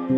Des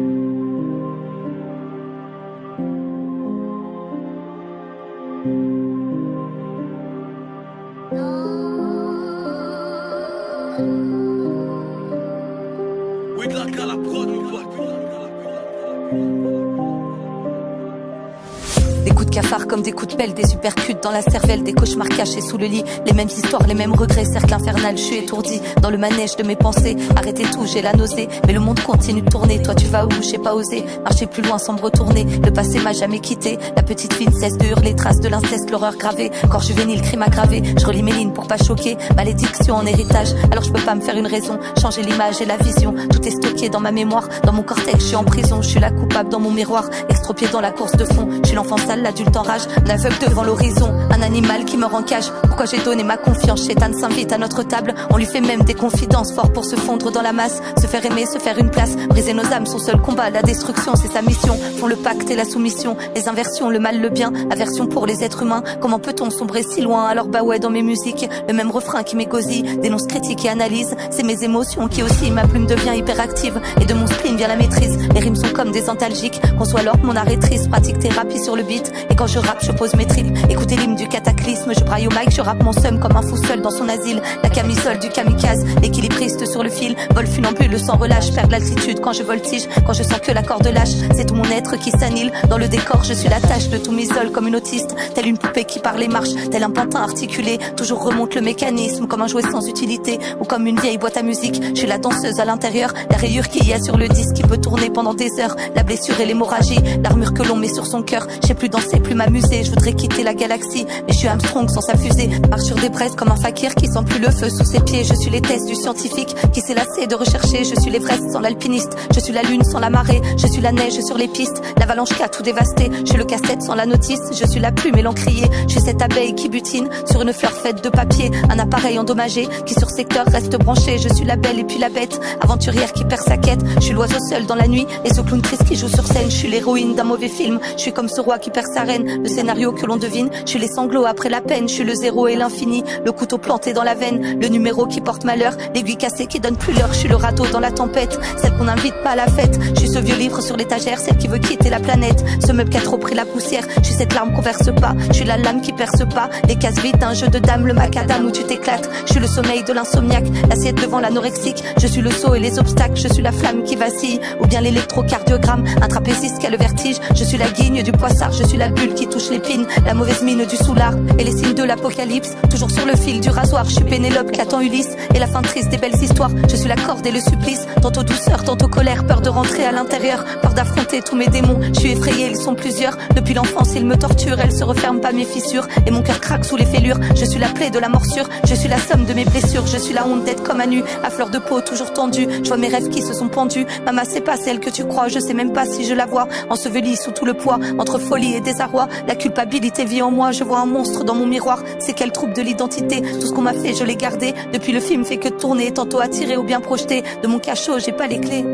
coups de cafard comme des coups de pelle, des uppercuts dans la cervelle, des cauchemars cachés sous le lit, les mêmes histoires, les mêmes regrets, cercle infernal, je suis étourdi dans le manège de mes pensées, arrêtez tout, j'ai la nausée, mais le monde continue de tourner, toi tu vas où, j'ai pas osé, marcher plus loin sans me retourner, le passé m'a jamais quitté, la petite fille ne cesse de hurler, traces de l'inceste, l'horreur gravée, corps juvénile, crime aggravé, je relis mes lignes pour pas choquer, malédiction en héritage, alors je peux pas me faire une raison, changer l'image et la vision, tout est stocké dans ma mémoire, dans mon cortex, je suis en prison, je suis la coupable dans mon miroir, extropié dans la course de fond, je suis l'enfant sale, l'adulte en rage, un aveugle devant l'horizon, un animal qui me rend cage. Pourquoi j'ai donné ma confiance? Chétan s'invite à notre table, on lui fait même des confidences, fort pour se fondre dans la masse, se faire aimer, se faire une place, briser nos âmes, son seul combat, la destruction, c'est sa mission, font le pacte et la soumission, les inversions, le mal, le bien, aversion pour les êtres humains, comment peut-on sombrer si loin? Alors bah ouais, dans mes musiques, le même refrain qui m'égosille, dénonce, critique et analyse, c'est mes émotions qui aussi, ma plume devient hyperactive, et de mon spleen vient la maîtrise, les rimes sont comme des antalgiques, conçois alors mon arrêtrice, pratique thérapie sur le beat, et quand je rappe, je pose mes tripes. Écoutez l'hymne du cataclysme, je braille au mic, je rappe mon seum comme un fou seul dans son asile. La camisole du kamikaze, l'équilibriste sur le fil, vol funambule sans relâche, perd l'altitude quand je voltige, quand je sens que la corde lâche. C'est tout mon être qui s'annule dans le décor, je suis la tâche de tout m'isole comme une autiste, telle une poupée qui parle et marche, tel un pantin articulé, toujours remonte le mécanisme comme un jouet sans utilité, ou comme une vieille boîte à musique. Je suis la danseuse à l'intérieur, la rayure qu'il y a sur le disque qui peut tourner pendant des heures, la blessure et l'hémorragie, l'armure que l'on met sur son cœur. Je sais plus danser, plus m'amuser, je voudrais quitter la galaxie, mais je suis Armstrong sans sa fusée, marche sur des braises comme un fakir qui sent plus le feu sous ses pieds. Je suis les tests du scientifique qui s'est lassé de rechercher, je suis l'Everest sans l'alpiniste, je suis la lune sans la marée, je suis la neige sur les pistes, l'avalanche qui a tout dévasté, je suis le casse-tête sans la notice, je suis la plume et l'encrier, je suis cette abeille qui butine sur une fleur faite de papier, un appareil endommagé qui sur secteur reste branché, je suis la belle et puis la bête, aventurière qui perd sa quête, je suis l'oiseau seul dans la nuit et ce clown triste qui joue sur scène, je suis l'héroïne d'un mauvais film, je suis comme ce roi qui perd sa reine, le scénario que l'on devine, je suis les sanglots après la peine, je suis le zéro et l'infini, le couteau planté dans la veine, le numéro qui porte malheur, l'aiguille cassée qui donne plus l'heure, je suis le radeau dans la tempête, celle qu'on n'invite pas à la fête, je suis ce vieux livre sur l'étagère, celle qui veut quitter la planète, ce meuble qui a trop pris la poussière, je suis cette larme qu'on verse pas, je suis la lame qui perce pas, les cases vides d'un jeu de dames, le macadam où tu t'éclates, je suis le sommeil de l'insomniaque, l'assiette devant l'anorexique, je suis le saut et les obstacles, je suis la flamme qui vacille, ou bien l'électrocardiogramme, un trapéziste qui a le vertige, je suis la guigne du poissard, je suis la bulle qui touche l'épine, la mauvaise mine du soulard, et les signes de l'apocalypse, toujours sur le fil du rasoir, je suis Pénélope qui attend Ulysse, et la fin triste des belles histoires, je suis la corde et le supplice, tantôt douceur, tantôt colère, peur de rentrer à l'intérieur, peur d'affronter tous mes démons, je suis effrayée, ils sont plusieurs, depuis l'enfance ils me torturent, elles se referment pas mes fissures, et mon cœur craque sous les fêlures, je suis la plaie de la morsure, je suis la somme de mes blessures, je suis la honte d'être comme à nu, à fleur de peau toujours tendue, je vois mes rêves qui se sont pendus, maman c'est pas celle que tu crois, je sais même pas si je la vois, ensevelie sous tout le poids, entre folie et désarroi, la culpabilité vit en moi, je vois un monstre dans mon miroir, c'est quel trouble de l'identité, tout ce qu'on m'a fait je l'ai gardé, depuis le film fait que tourner, tantôt attiré ou bien projeté, de mon cachot j'ai pas les clés.